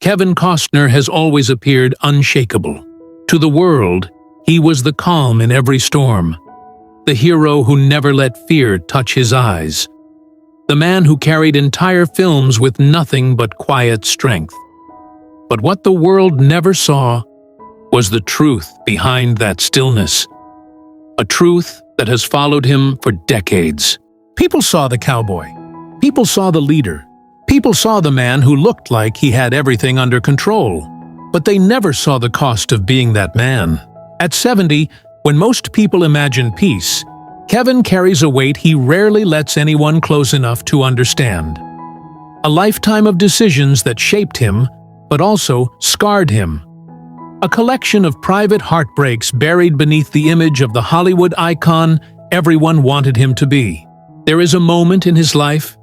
Kevin Costner has always appeared unshakable. To the world, he was the calm in every storm, the hero who never let fear touch his eyes, the man who carried entire films with nothing but quiet strength. But what the world never saw was the truth behind that stillness, a truth that has followed him for decades. People saw the cowboy. People saw the leader. People saw the man who looked like he had everything under control. But they never saw the cost of being that man. At 70, when most people imagine peace, Kevin carries a weight he rarely lets anyone close enough to understand. A lifetime of decisions that shaped him, but also scarred him. A collection of private heartbreaks buried beneath the image of the Hollywood icon everyone wanted him to be. There is a moment in his life,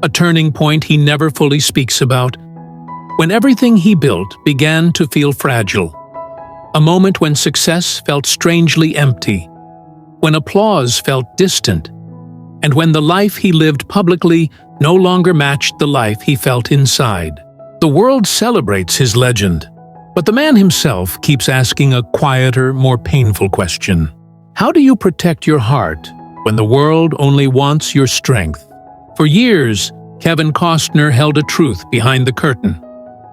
a turning point he never fully speaks about, when everything he built began to feel fragile. A moment when success felt strangely empty, when applause felt distant, and when the life he lived publicly no longer matched the life he felt inside. The world celebrates his legend, but the man himself keeps asking a quieter, more painful question. How do you protect your heart when the world only wants your strength? For years, Kevin Costner held a truth behind the curtain,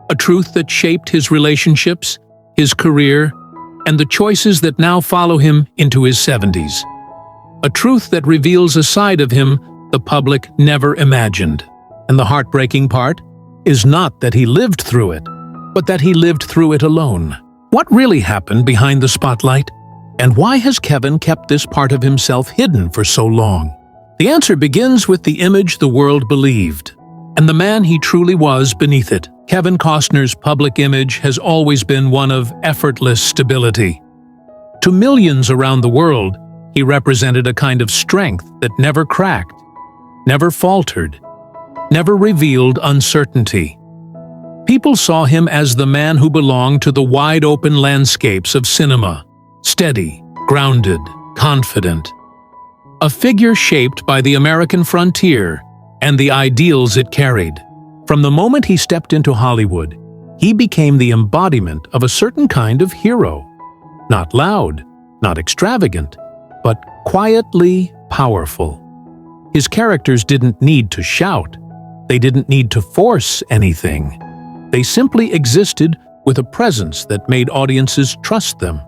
a truth that shaped his relationships, his career, and the choices that now follow him into his 70s. A truth that reveals a side of him the public never imagined. And the heartbreaking part is not that he lived through it, but that he lived through it alone. What really happened behind the spotlight? And why has Kevin kept this part of himself hidden for so long? The answer begins with the image the world believed, and the man he truly was beneath it. Kevin Costner's public image has always been one of effortless stability. To millions around the world, he represented a kind of strength that never cracked, never faltered, never revealed uncertainty. People saw him as the man who belonged to the wide-open landscapes of cinema, steady, grounded, confident. A figure shaped by the American frontier and the ideals it carried. From the moment he stepped into Hollywood, he became the embodiment of a certain kind of hero. Not loud, not extravagant, but quietly powerful. His characters didn't need to shout. They didn't need to force anything. They simply existed with a presence that made audiences trust them.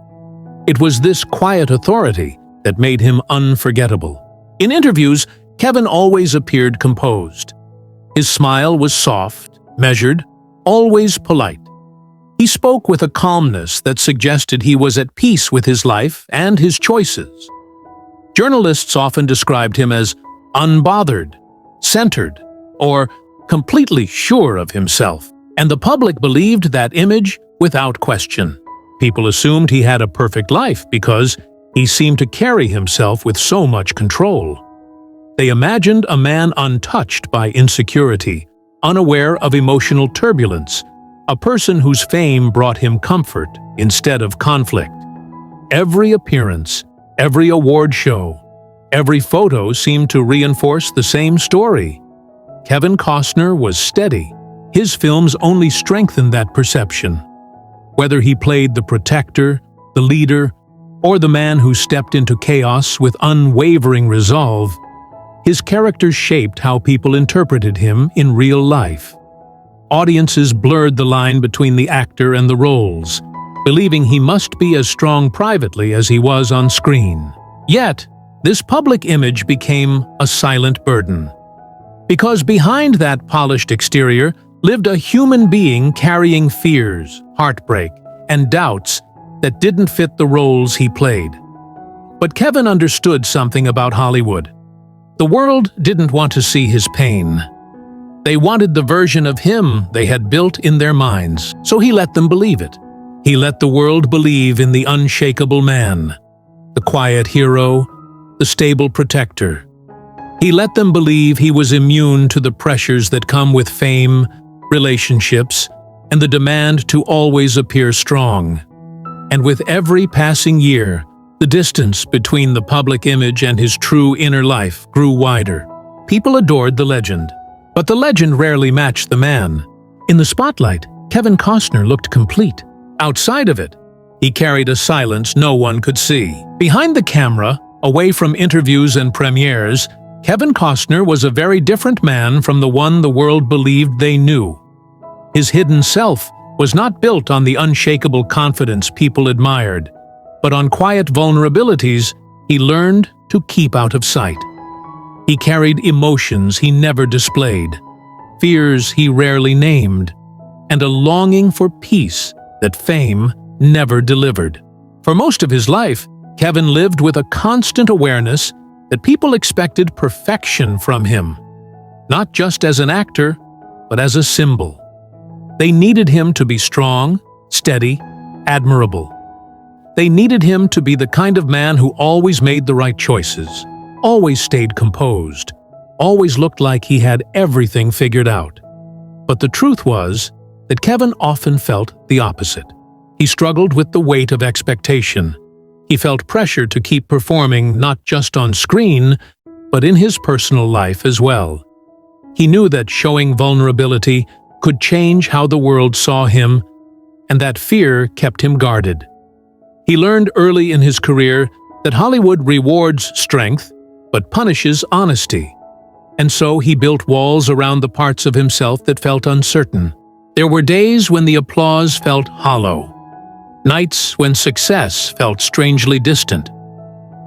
It was this quiet authority that made him unforgettable. In interviews, Kevin always appeared composed. His smile was soft, measured, always polite. He spoke with a calmness that suggested he was at peace with his life and his choices. Journalists often described him as unbothered, centered, or completely sure of himself, and the public believed that image without question. People assumed he had a perfect life because he seemed to carry himself with so much control. They imagined a man untouched by insecurity, unaware of emotional turbulence, a person whose fame brought him comfort instead of conflict. Every appearance, every award show, every photo seemed to reinforce the same story. Kevin Costner was steady. His films only strengthened that perception. Whether he played the protector, the leader, or the man who stepped into chaos with unwavering resolve, his characters shaped how people interpreted him in real life. Audiences blurred the line between the actor and the roles, believing he must be as strong privately as he was on screen. Yet, this public image became a silent burden. Because behind that polished exterior lived a human being carrying fears, heartbreak, and doubts that didn't fit the roles he played. But Kevin understood something about Hollywood. The world didn't want to see his pain. They wanted the version of him they had built in their minds, so he let them believe it. He let the world believe in the unshakable man, the quiet hero, the stable protector. He let them believe he was immune to the pressures that come with fame, relationships, and the demand to always appear strong. And with every passing year, the distance between the public image and his true inner life grew wider. People adored the legend, but the legend rarely matched the man. In the spotlight, Kevin Costner looked complete. Outside of it, he carried a silence no one could see. Behind the camera, away from interviews and premieres, Kevin Costner was a very different man from the one the world believed they knew. His hidden self was not built on the unshakable confidence people admired, but on quiet vulnerabilities he learned to keep out of sight. He carried emotions he never displayed, fears he rarely named, and a longing for peace that fame never delivered. For most of his life, Kevin lived with a constant awareness that people expected perfection from him, not just as an actor, but as a symbol. They needed him to be strong, steady, admirable. They needed him to be the kind of man who always made the right choices, always stayed composed, always looked like he had everything figured out. But the truth was that Kevin often felt the opposite. He struggled with the weight of expectation. He felt pressure to keep performing not just on screen, but in his personal life as well. He knew that showing vulnerability could change how the world saw him, and that fear kept him guarded. He learned early in his career that Hollywood rewards strength, but punishes honesty. And so he built walls around the parts of himself that felt uncertain. There were days when the applause felt hollow, nights when success felt strangely distant,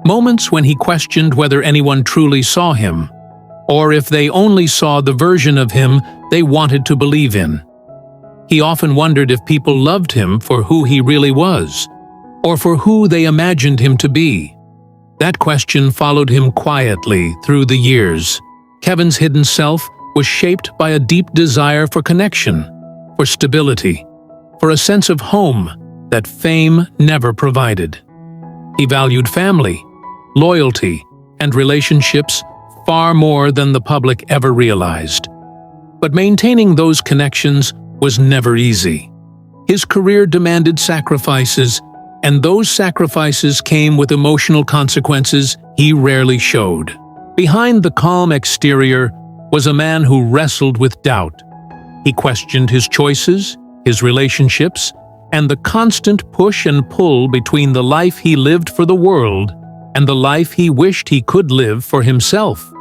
moments when he questioned whether anyone truly saw him, or if they only saw the version of him they wanted to believe in. He often wondered if people loved him for who he really was, or for who they imagined him to be. That question followed him quietly through the years. Kevin's hidden self was shaped by a deep desire for connection, for stability, for a sense of home that fame never provided. He valued family, loyalty, and relationships far more than the public ever realized. But maintaining those connections was never easy. His career demanded sacrifices, and those sacrifices came with emotional consequences he rarely showed. Behind the calm exterior was a man who wrestled with doubt. He questioned his choices, his relationships, and the constant push and pull between the life he lived for the world and the life he wished he could live for himself.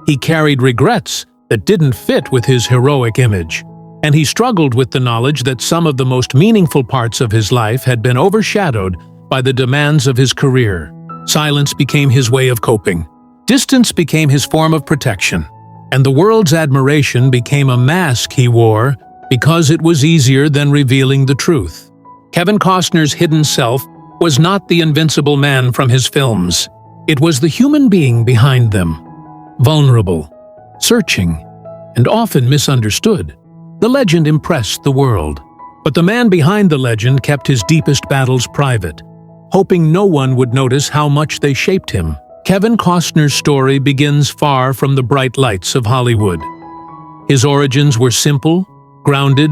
He carried regrets that didn't fit with his heroic image, and he struggled with the knowledge that some of the most meaningful parts of his life had been overshadowed by the demands of his career. Silence became his way of coping. Distance became his form of protection, and the world's admiration became a mask he wore because it was easier than revealing the truth. Kevin Costner's hidden self was not the invincible man from his films. It was the human being behind them, vulnerable, searching, and often misunderstood. The legend impressed the world, but the man behind the legend kept his deepest battles private, hoping no one would notice how much they shaped him. Kevin Costner's story begins far from the bright lights of Hollywood. His origins were simple, grounded,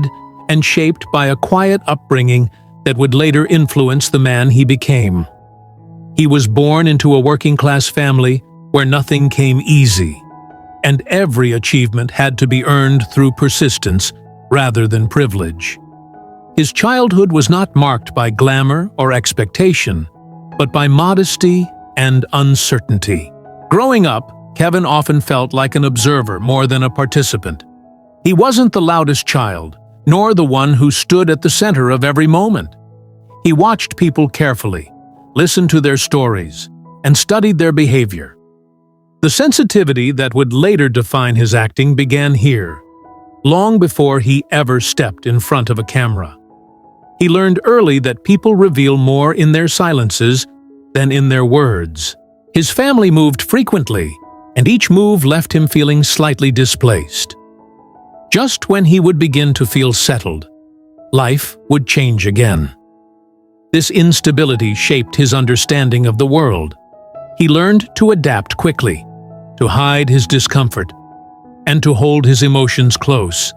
and shaped by a quiet upbringing that would later influence the man he became. He was born into a working-class family where nothing came easy, and every achievement had to be earned through persistence rather than privilege. His childhood was not marked by glamour or expectation, but by modesty and uncertainty. Growing up, Kevin often felt like an observer more than a participant. He wasn't the loudest child, nor the one who stood at the center of every moment. He watched people carefully, listened to their stories, and studied their behavior. The sensitivity that would later define his acting began here, long before he ever stepped in front of a camera. He learned early that people reveal more in their silences than in their words. His family moved frequently, and each move left him feeling slightly displaced. Just when he would begin to feel settled, life would change again. This instability shaped his understanding of the world. He learned to adapt quickly, to hide his discomfort, and to hold his emotions close.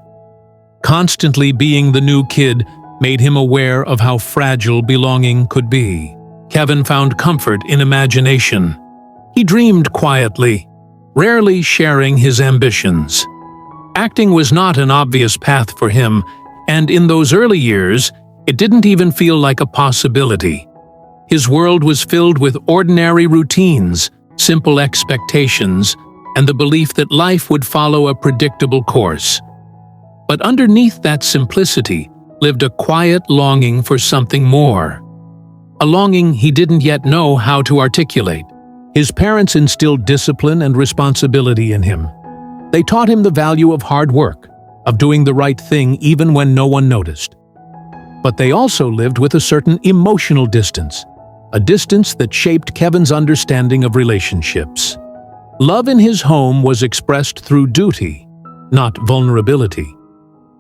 Constantly being the new kid made him aware of how fragile belonging could be. Kevin found comfort in imagination. He dreamed quietly, rarely sharing his ambitions. Acting was not an obvious path for him, And in those early years, it didn't even feel like a possibility. His world was filled with ordinary routines, simple expectations, and the belief that life would follow a predictable course. But underneath that simplicity lived a quiet longing for something more. A longing he didn't yet know how to articulate. His parents instilled discipline and responsibility in him. They taught him the value of hard work, of doing the right thing even when no one noticed. But they also lived with a certain emotional distance, a distance that shaped Kevin's understanding of relationships. Love in his home was expressed through duty, not vulnerability.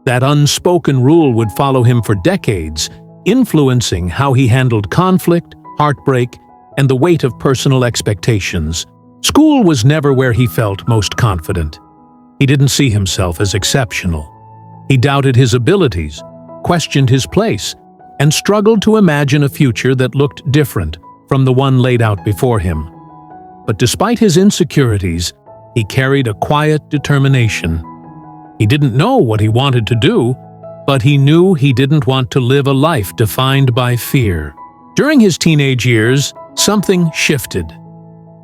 That unspoken rule would follow him for decades, influencing how he handled conflict, heartbreak, and the weight of personal expectations. School was never where he felt most confident. He didn't see himself as exceptional. He doubted his abilities, questioned his place, and struggled to imagine a future that looked different from the one laid out before him. But despite his insecurities, he carried a quiet determination. He didn't know what he wanted to do, but he knew he didn't want to live a life defined by fear. During his teenage years, something shifted.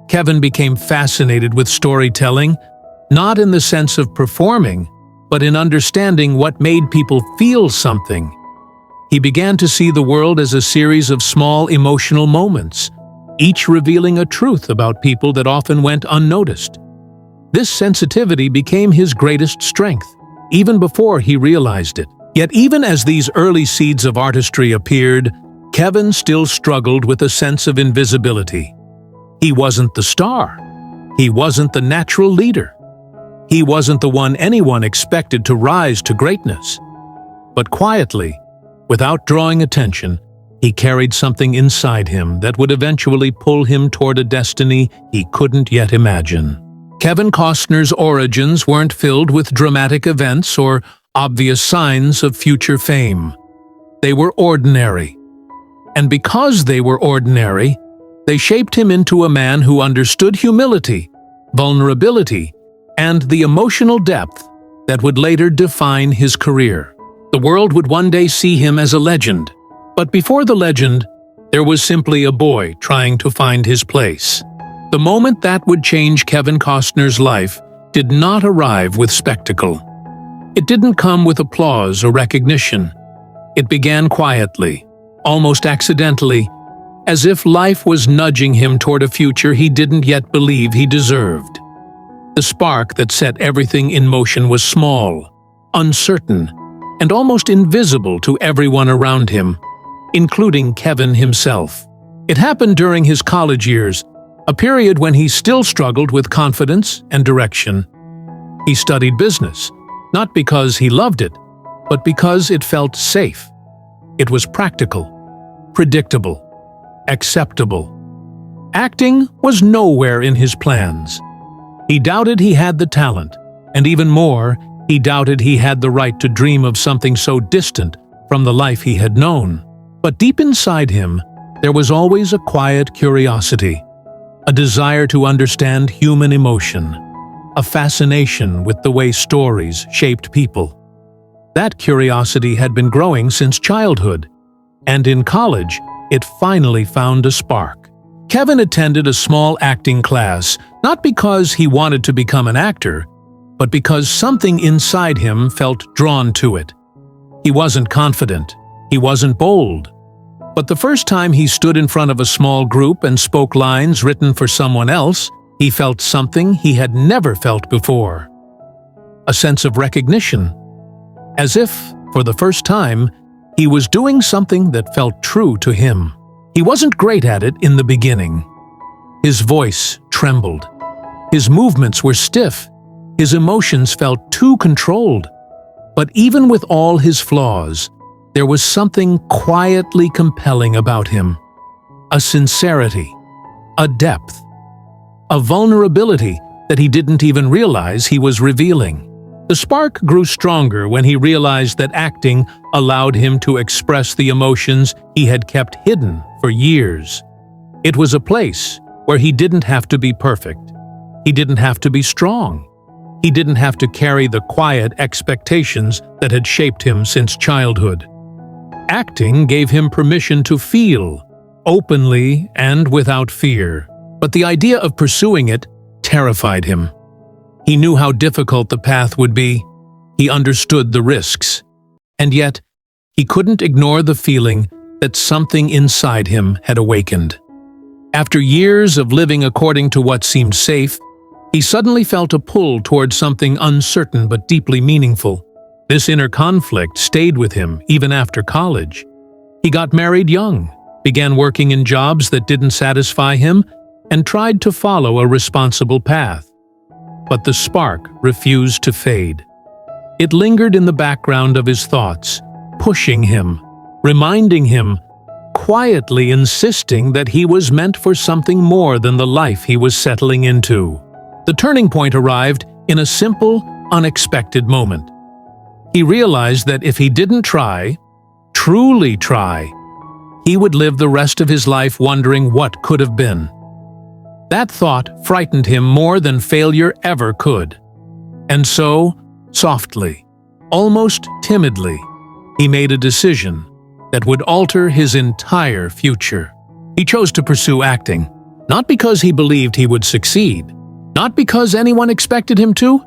Kevin became fascinated with storytelling, not in the sense of performing, but in understanding what made people feel something. He began to see the world as a series of small emotional moments, each revealing a truth about people that often went unnoticed. This sensitivity became his greatest strength, even before he realized it. Yet even as these early seeds of artistry appeared, Kevin still struggled with a sense of invisibility. He wasn't the star. He wasn't the natural leader. He wasn't the one anyone expected to rise to greatness. But quietly, without drawing attention, he carried something inside him that would eventually pull him toward a destiny he couldn't yet imagine. Kevin Costner's origins weren't filled with dramatic events or obvious signs of future fame. They were ordinary. And because they were ordinary, they shaped him into a man who understood humility, vulnerability, and the emotional depth that would later define his career. The world would one day see him as a legend, but before the legend, there was simply a boy trying to find his place. The moment that would change Kevin Costner's life did not arrive with spectacle. It didn't come with applause or recognition. It began quietly, almost accidentally, as if life was nudging him toward a future he didn't yet believe he deserved. The spark that set everything in motion was small, uncertain, and almost invisible to everyone around him, including Kevin himself. It happened during his college years, a period when he still struggled with confidence and direction. He studied business, not because he loved it, but because it felt safe. It was practical, predictable, acceptable. Acting was nowhere in his plans. He doubted he had the talent, and even more, he doubted he had the right to dream of something so distant from the life he had known. But deep inside him, there was always a quiet curiosity, a desire to understand human emotion, a fascination with the way stories shaped people. That curiosity had been growing since childhood, and in college, it finally found a spark. Kevin attended a small acting class, not because he wanted to become an actor, but because something inside him felt drawn to it. He wasn't confident, he wasn't bold, but the first time he stood in front of a small group and spoke lines written for someone else, he felt something he had never felt before. A sense of recognition, as if, for the first time, he was doing something that felt true to him. He wasn't great at it in the beginning. His voice trembled. His movements were stiff. His emotions felt too controlled. But even with all his flaws, there was something quietly compelling about him. A sincerity, a depth, a vulnerability that he didn't even realize he was revealing. The spark grew stronger when he realized that acting allowed him to express the emotions he had kept hidden for years. It was a place where he didn't have to be perfect. He didn't have to be strong. He didn't have to carry the quiet expectations that had shaped him since childhood. Acting gave him permission to feel, openly and without fear. But the idea of pursuing it terrified him. He knew how difficult the path would be. He understood the risks. And yet, he couldn't ignore the feeling that something inside him had awakened. After years of living according to what seemed safe, he suddenly felt a pull toward something uncertain but deeply meaningful. This inner conflict stayed with him even after college. He got married young, began working in jobs that didn't satisfy him, and tried to follow a responsible path. But the spark refused to fade. It lingered in the background of his thoughts, pushing him, reminding him, quietly insisting that he was meant for something more than the life he was settling into. The turning point arrived in a simple, unexpected moment. He realized that if he didn't try, truly try, he would live the rest of his life wondering what could have been. That thought frightened him more than failure ever could. And so, softly, almost timidly, he made a decision that would alter his entire future. He chose to pursue acting, not because he believed he would succeed, not because anyone expected him to,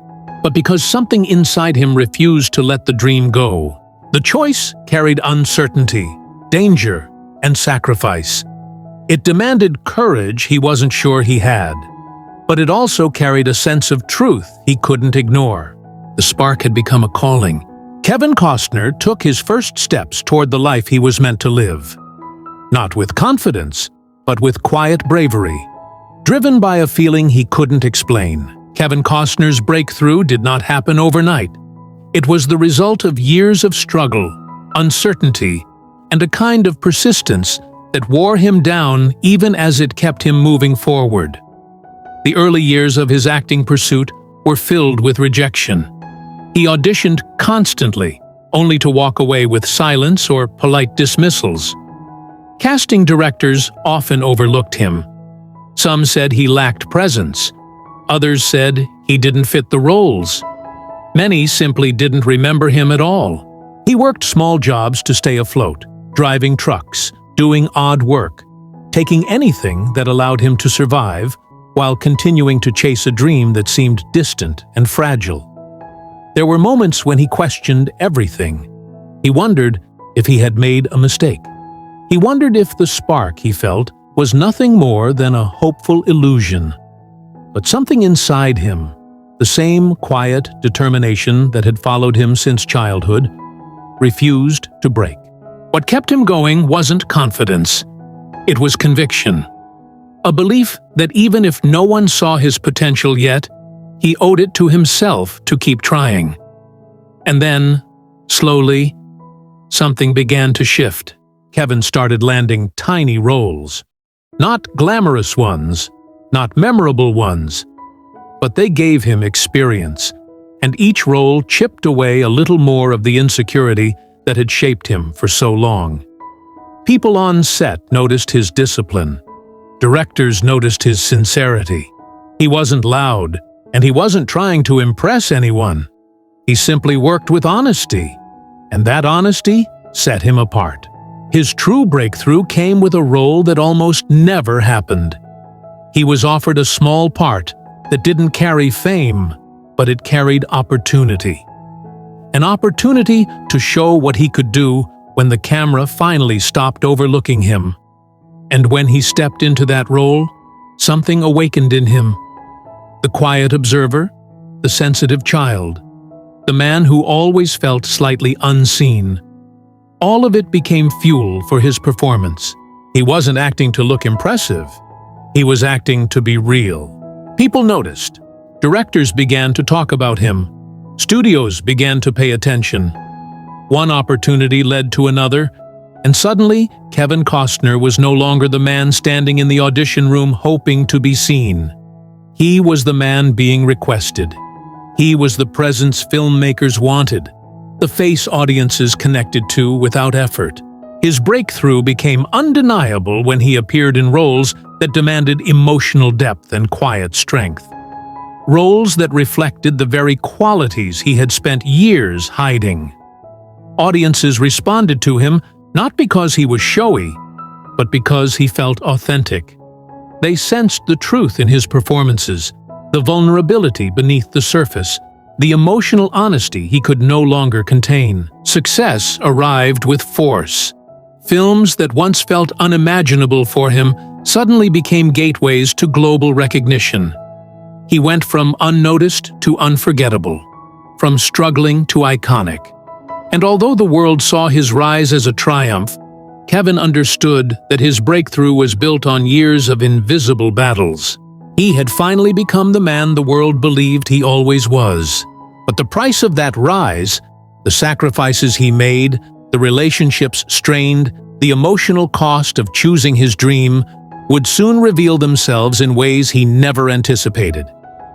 but because something inside him refused to let the dream go. The choice carried uncertainty, danger, and sacrifice. It demanded courage he wasn't sure he had, but it also carried a sense of truth he couldn't ignore. The spark had become a calling. Kevin Costner took his first steps toward the life he was meant to live. Not with confidence, but with quiet bravery. Driven by a feeling he couldn't explain, Kevin Costner's breakthrough did not happen overnight. It was the result of years of struggle, uncertainty, and a kind of persistence that wore him down even as it kept him moving forward. The early years of his acting pursuit were filled with rejection. He auditioned constantly, only to walk away with silence or polite dismissals. Casting directors often overlooked him. Some said he lacked presence. Others said he didn't fit the roles. Many simply didn't remember him at all. He worked small jobs to stay afloat, driving trucks, doing odd work, taking anything that allowed him to survive while continuing to chase a dream that seemed distant and fragile. There were moments when he questioned everything. He wondered if he had made a mistake. He wondered if the spark he felt was nothing more than a hopeful illusion. But something inside him, the same quiet determination that had followed him since childhood, refused to break. What kept him going wasn't confidence. It was conviction. A belief that even if no one saw his potential yet, he owed it to himself to keep trying. And then, slowly, something began to shift. Kevin started landing tiny roles. Not glamorous ones, not memorable ones, but they gave him experience, and each role chipped away a little more of the insecurity that had shaped him for so long. People on set noticed his discipline. Directors noticed his sincerity. He wasn't loud, and he wasn't trying to impress anyone. He simply worked with honesty, and that honesty set him apart. His true breakthrough came with a role that almost never happened. He was offered a small part that didn't carry fame, but it carried opportunity. An opportunity to show what he could do when the camera finally stopped overlooking him. And when he stepped into that role, something awakened in him. The quiet observer, the sensitive child, the man who always felt slightly unseen. All of it became fuel for his performance. He wasn't acting to look impressive. He was acting to be real. People noticed. Directors began to talk about him. Studios began to pay attention. One opportunity led to another, and suddenly, Kevin Costner was no longer the man standing in the audition room hoping to be seen. He was the man being requested. He was the presence filmmakers wanted, the face audiences connected to without effort. His breakthrough became undeniable when he appeared in roles that demanded emotional depth and quiet strength. roles that reflected the very qualities he had spent years hiding. Audiences responded to him not because he was showy, but because he felt authentic. They sensed the truth in his performances, the vulnerability beneath the surface, the emotional honesty he could no longer contain. Success arrived with force. Films that once felt unimaginable for him suddenly became gateways to global recognition. He went from unnoticed to unforgettable, from struggling to iconic. And although the world saw his rise as a triumph, Kevin understood that his breakthrough was built on years of invisible battles. He had finally become the man the world believed he always was. But the price of that rise, the sacrifices he made, the relationships strained, the emotional cost of choosing his dream, would soon reveal themselves in ways he never anticipated.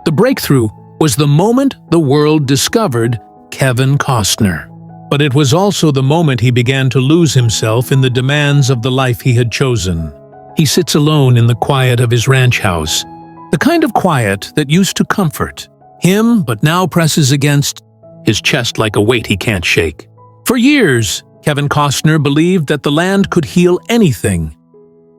The breakthrough was the moment the world discovered Kevin Costner. But it was also the moment he began to lose himself in the demands of the life he had chosen. He sits alone in the quiet of his ranch house, the kind of quiet that used to comfort him but now presses against his chest like a weight he can't shake. For years, Kevin Costner believed that the land could heal anything: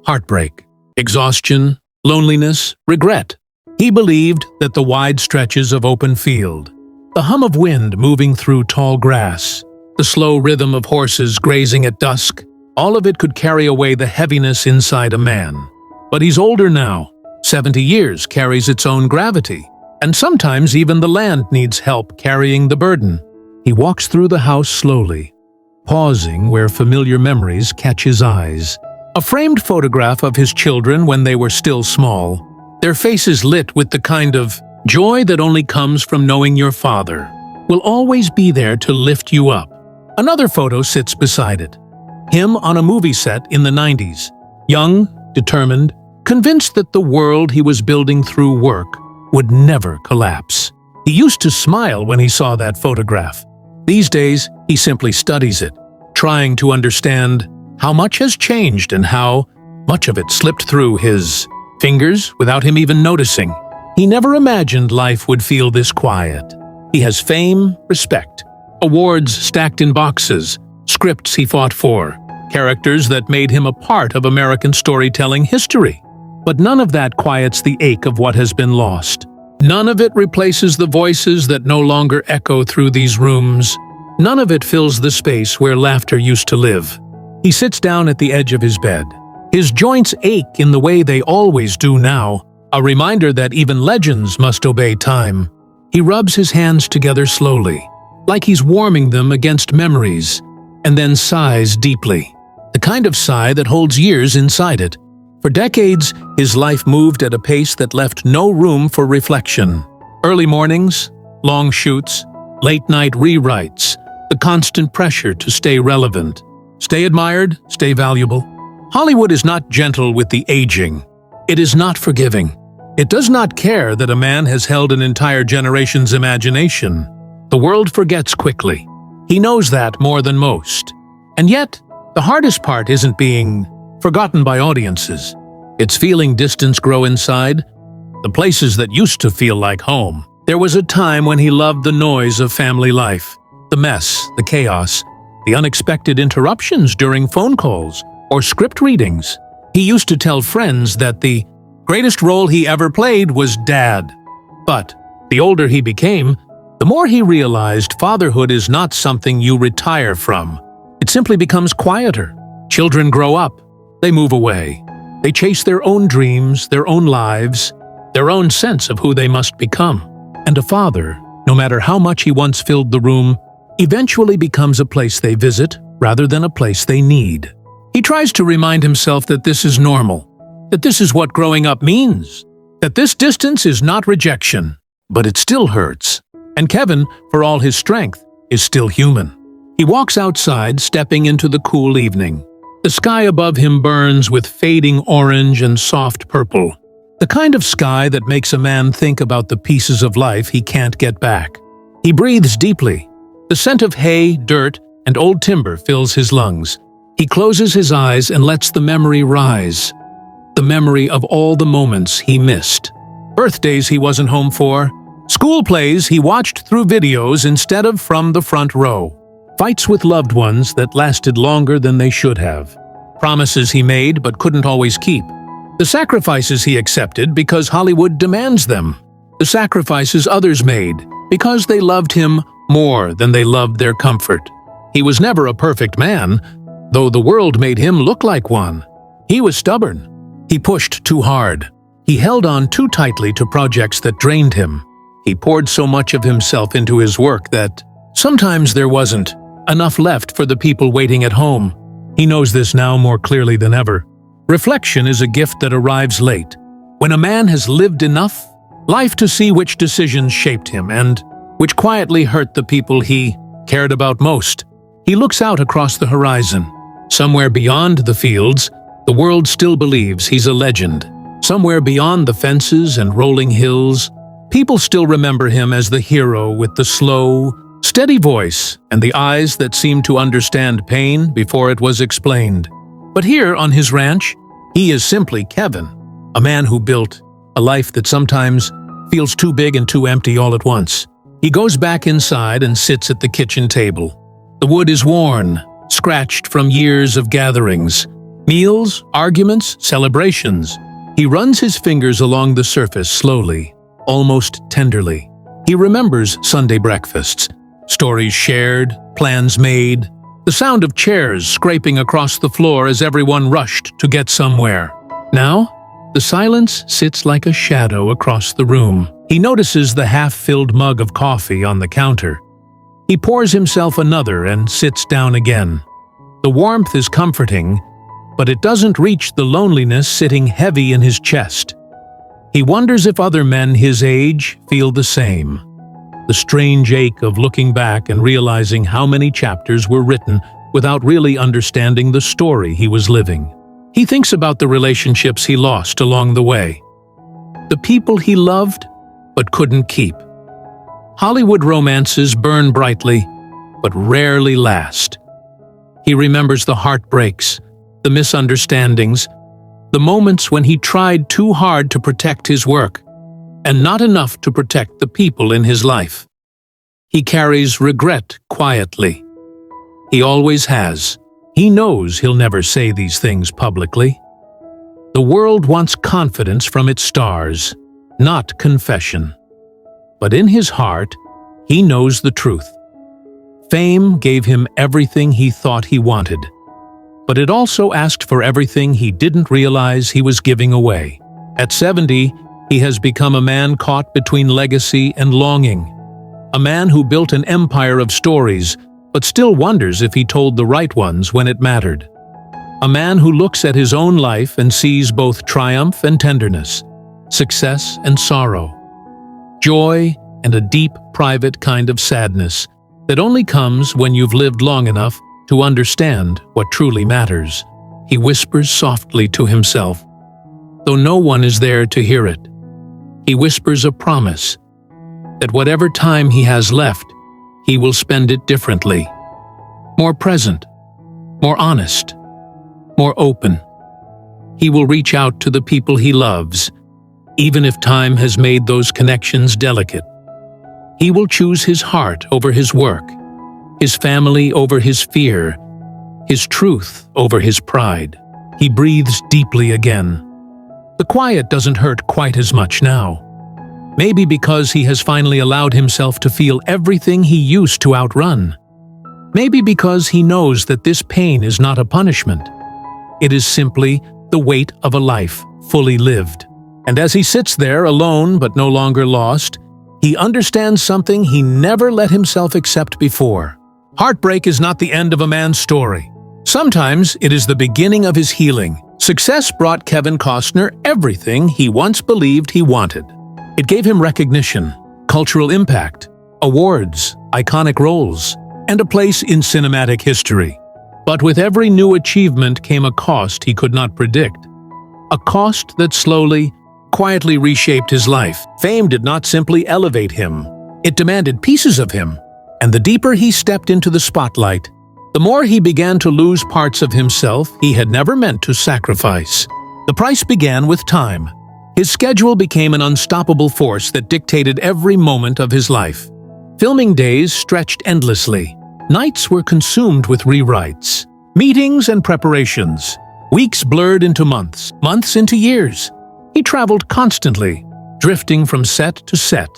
heartbreak, exhaustion, loneliness, regret. He believed that the wide stretches of open field, the hum of wind moving through tall grass, the slow rhythm of horses grazing at dusk, all of it could carry away the heaviness inside a man. But he's older now. 70 years carries its own gravity, and sometimes even the land needs help carrying the burden. He walks through the house slowly, pausing where familiar memories catch his eyes. A framed photograph of his children when they were still small, their faces lit with the kind of joy that only comes from knowing your father will always be there to lift you up. Another photo sits beside it. Him on a movie set in the 90s, young, determined, convinced that the world he was building through work would never collapse. He used to smile when he saw that photograph. These days, he simply studies it, trying to understand how much has changed and how much of it slipped through his fingers without him even noticing. He never imagined life would feel this quiet. He has fame, respect, awards stacked in boxes, scripts he fought for, characters that made him a part of American storytelling history. But none of that quiets the ache of what has been lost. None of it replaces the voices that no longer echo through these rooms. None of it fills the space where laughter used to live. He sits down at the edge of his bed. His joints ache in the way they always do now, a reminder that even legends must obey time. He rubs his hands together slowly, like he's warming them against memories, and then sighs deeply, the kind of sigh that holds years inside it. For decades, his life moved at a pace that left no room for reflection. Early mornings, long shoots, late-night rewrites, the constant pressure to stay relevant, stay admired, stay valuable. Hollywood is not gentle with the aging. It is not forgiving. It does not care that a man has held an entire generation's imagination. The world forgets quickly. He knows that more than most. And yet, the hardest part isn't being forgotten by audiences. It's feeling distance grow inside, the places that used to feel like home. There was a time when he loved the noise of family life, the mess, the chaos, the unexpected interruptions during phone calls or script readings. He used to tell friends that the greatest role he ever played was dad. But the older he became, the more he realized fatherhood is not something you retire from. It simply becomes quieter. Children grow up. They move away. They chase their own dreams, their own lives, their own sense of who they must become. And a father, no matter how much he once filled the room, eventually becomes a place they visit rather than a place they need. He tries to remind himself that this is normal, that this is what growing up means, that this distance is not rejection, but it still hurts. And Kevin, for all his strength, is still human. He walks outside, stepping into the cool evening. The sky above him burns with fading orange and soft purple, the kind of sky that makes a man think about the pieces of life he can't get back. He breathes deeply. The scent of hay, dirt, and old timber fills his lungs. He closes his eyes and lets the memory rise, the memory of all the moments he missed. Birthdays he wasn't home for, School plays he watched through videos instead of from the front row. Fights with loved ones that lasted longer than they should have. Promises he made but couldn't always keep. The sacrifices he accepted because Hollywood demands them. The sacrifices others made because they loved him more than they loved their comfort. He was never a perfect man, though the world made him look like one. He was stubborn. He pushed too hard. He held on too tightly to projects that drained him. He poured so much of himself into his work that sometimes there wasn't enough left for the people waiting at home. He knows this now more clearly than ever. Reflection is a gift that arrives late. When a man has lived enough life to see which decisions shaped him and which quietly hurt the people he cared about most, he looks out across the horizon. Somewhere beyond the fields, the world still believes he's a legend. Somewhere beyond the fences and rolling hills, people still remember him as the hero with the slow, steady voice and the eyes that seemed to understand pain before it was explained. But here on his ranch, he is simply Kevin, a man who built a life that sometimes feels too big and too empty all at once. He goes back inside and sits at the kitchen table. The wood is worn, scratched from years of gatherings, meals, arguments, celebrations. He runs his fingers along the surface slowly, almost tenderly. He remembers Sunday breakfasts, stories shared, plans made, the sound of chairs scraping across the floor as everyone rushed to get somewhere. Now, the silence sits like a shadow across the room. He notices the half-filled mug of coffee on the counter. He pours himself another and sits down again. The warmth is comforting, but it doesn't reach the loneliness sitting heavy in his chest. He wonders if other men his age feel the same. The strange ache of looking back and realizing how many chapters were written without really understanding the story he was living. He thinks about the relationships he lost along the way. The people he loved but couldn't keep. Hollywood romances burn brightly, but rarely last. He remembers the heartbreaks, the misunderstandings, the moments when he tried too hard to protect his work, and not enough to protect the people in his life. He carries regret quietly. He always has. He knows he'll never say these things publicly. The world wants confidence from its stars, not confession. But in his heart, he knows the truth. Fame gave him everything he thought he wanted, but it also asked for everything he didn't realize he was giving away. At 70, he has become a man caught between legacy and longing. A man who built an empire of stories, but still wonders if he told the right ones when it mattered. A man who looks at his own life and sees both triumph and tenderness, success and sorrow, joy and a deep, private kind of sadness that only comes when you've lived long enough to understand what truly matters. He whispers softly to himself, though no one is there to hear it. He whispers a promise that whatever time he has left, he will spend it differently, more present, more honest, more open. He will reach out to the people he loves, even if time has made those connections delicate. He will choose his heart over his work, his family over his fear, his truth over his pride. He breathes deeply again. The quiet doesn't hurt quite as much now. Maybe because he has finally allowed himself to feel everything he used to outrun. Maybe because he knows that this pain is not a punishment. It is simply the weight of a life fully lived. And as he sits there alone but no longer lost, he understands something he never let himself accept before. Heartbreak is not the end of a man's story. Sometimes it is the beginning of his healing. Success brought Kevin Costner everything he once believed he wanted. It gave him recognition, cultural impact, awards, iconic roles, and a place in cinematic history. But with every new achievement came a cost he could not predict. A cost that slowly, quietly reshaped his life. Fame did not simply elevate him. It demanded pieces of him. And the deeper he stepped into the spotlight, the more he began to lose parts of himself he had never meant to sacrifice. The price began with time. His schedule became an unstoppable force that dictated every moment of his life. Filming days stretched endlessly. Nights were consumed with rewrites, meetings and preparations. Weeks blurred into months, months into years. He traveled constantly, drifting from set to set,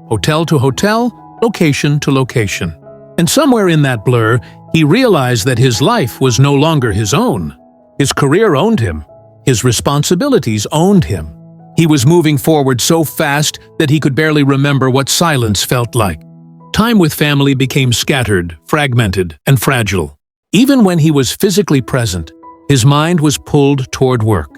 hotel to hotel, location to location. And somewhere in that blur, he realized that his life was no longer his own. His career owned him. His responsibilities owned him. He was moving forward so fast that he could barely remember what silence felt like. Time with family became scattered, fragmented, and fragile. Even when he was physically present, his mind was pulled toward work.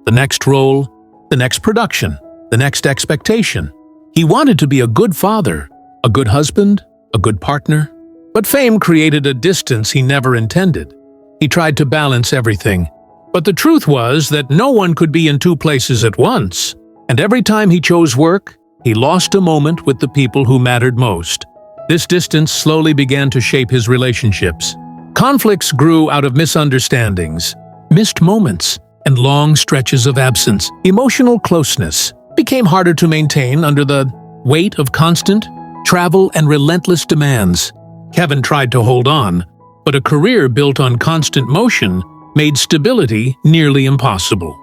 The next role, the next production, the next expectation. He wanted to be a good father, a good husband, a good partner. But fame created a distance he never intended. He tried to balance everything. But the truth was that no one could be in two places at once. And every time he chose work, he lost a moment with the people who mattered most. This distance slowly began to shape his relationships. Conflicts grew out of misunderstandings, missed moments, and long stretches of absence. Emotional closeness became harder to maintain under the weight of constant travel and relentless demands. Kevin tried to hold on, but a career built on constant motion made stability nearly impossible.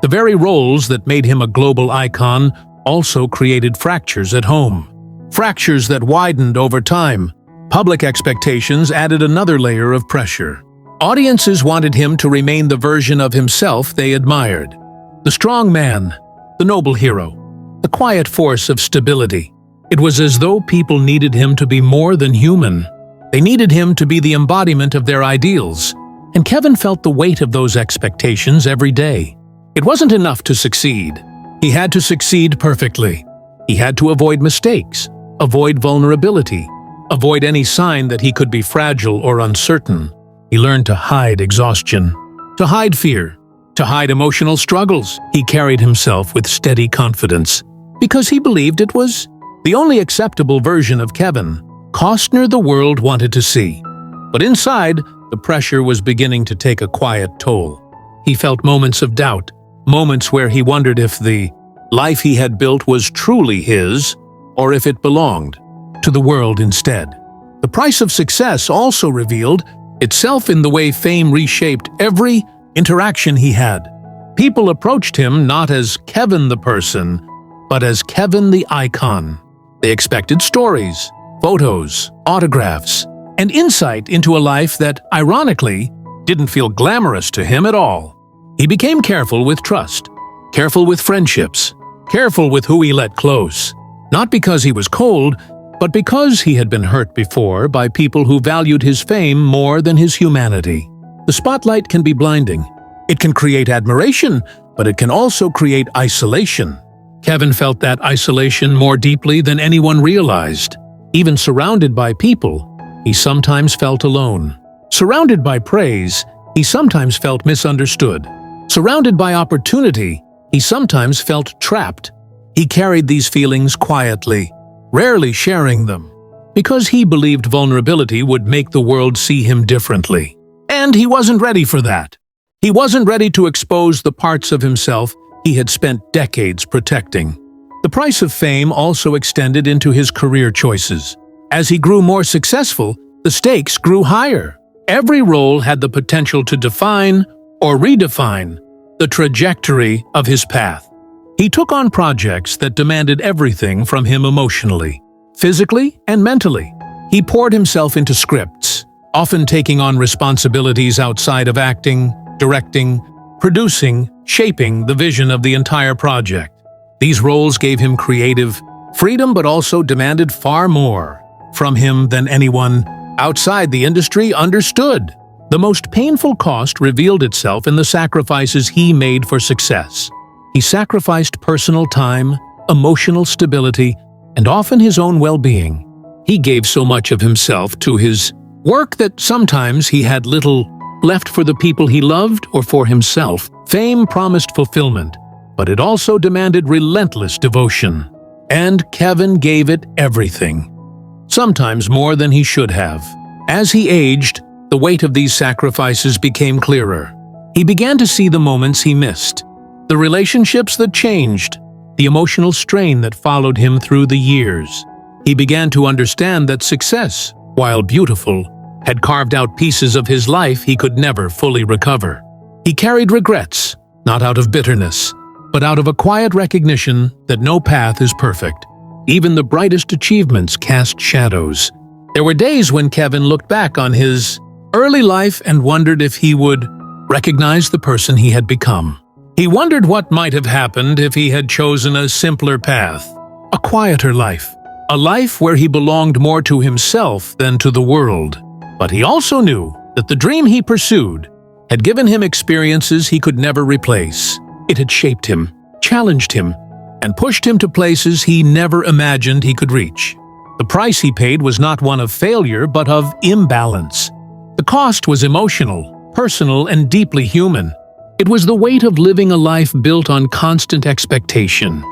The very roles that made him a global icon also created fractures at home. Fractures that widened over time. Public expectations added another layer of pressure. Audiences wanted him to remain the version of himself they admired. The strong man, the noble hero, the quiet force of stability. It was as though people needed him to be more than human. They needed him to be the embodiment of their ideals. And Kevin felt the weight of those expectations every day. It wasn't enough to succeed. He had to succeed perfectly. He had to avoid mistakes, avoid vulnerability, avoid any sign that he could be fragile or uncertain. He learned to hide exhaustion, to hide fear, to hide emotional struggles. He carried himself with steady confidence because he believed it was the only acceptable version of Kevin Costner the world wanted to see. But inside, the pressure was beginning to take a quiet toll. He felt moments of doubt, moments where he wondered if the life he had built was truly his, or if it belonged to the world instead. The price of success also revealed itself in the way fame reshaped every interaction he had. People approached him not as Kevin the person, but as Kevin the icon. They expected stories, photos, autographs, and insight into a life that, ironically, didn't feel glamorous to him at all. He became careful with trust, careful with friendships, careful with who he let close. Not because he was cold, but because he had been hurt before by people who valued his fame more than his humanity. The spotlight can be blinding. It can create admiration, but it can also create isolation. Kevin felt that isolation more deeply than anyone realized. Even surrounded by people, he sometimes felt alone. Surrounded by praise, he sometimes felt misunderstood. Surrounded by opportunity, he sometimes felt trapped. He carried these feelings quietly, rarely sharing them, because he believed vulnerability would make the world see him differently. And he wasn't ready for that. He wasn't ready to expose the parts of himself he had spent decades protecting. The price of fame also extended into his career choices. As he grew more successful, the stakes grew higher. Every role had the potential to define or redefine the trajectory of his path. He took on projects that demanded everything from him emotionally, physically, and mentally. He poured himself into scripts, often taking on responsibilities outside of acting, directing, producing, shaping the vision of the entire project. These roles gave him creative freedom but also demanded far more from him than anyone outside the industry understood. The most painful cost revealed itself in the sacrifices he made for success. He sacrificed personal time, emotional stability, and often his own well-being. He gave so much of himself to his work that sometimes he had little left for the people he loved or for himself. Fame promised fulfillment, but it also demanded relentless devotion. And Kevin gave it everything, sometimes more than he should have. As he aged, the weight of these sacrifices became clearer. He began to see the moments he missed, The relationships that changed, the emotional strain that followed him through the years. He began to understand that success, while beautiful, had carved out pieces of his life he could never fully recover. He carried regrets, not out of bitterness, but out of a quiet recognition that no path is perfect. Even the brightest achievements cast shadows. There were days when Kevin looked back on his early life and wondered if he would recognize the person he had become. He wondered what might have happened if he had chosen a simpler path, a quieter life, a life where he belonged more to himself than to the world. But he also knew that the dream he pursued had given him experiences he could never replace. It had shaped him, challenged him, and pushed him to places he never imagined he could reach. The price he paid was not one of failure, but of imbalance. The cost was emotional, personal, and deeply human. It was the weight of living a life built on constant expectation.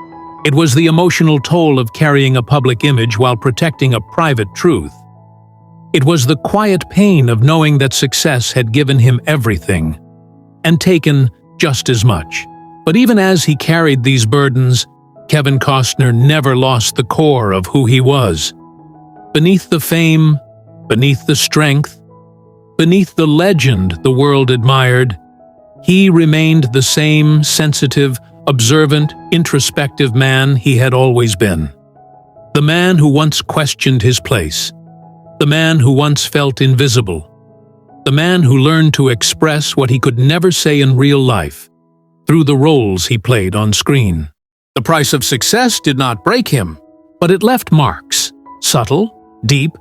It was the emotional toll of carrying a public image while protecting a private truth. It was the quiet pain of knowing that success had given him everything, and taken just as much. But even as he carried these burdens, Kevin Costner never lost the core of who he was. Beneath the fame, beneath the strength, beneath the legend the world admired, he remained the same sensitive, observant, introspective man he had always been. The man who once questioned his place. The man who once felt invisible. The man who learned to express what he could never say in real life, through the roles he played on screen. The price of success did not break him, but it left marks, subtle, deep,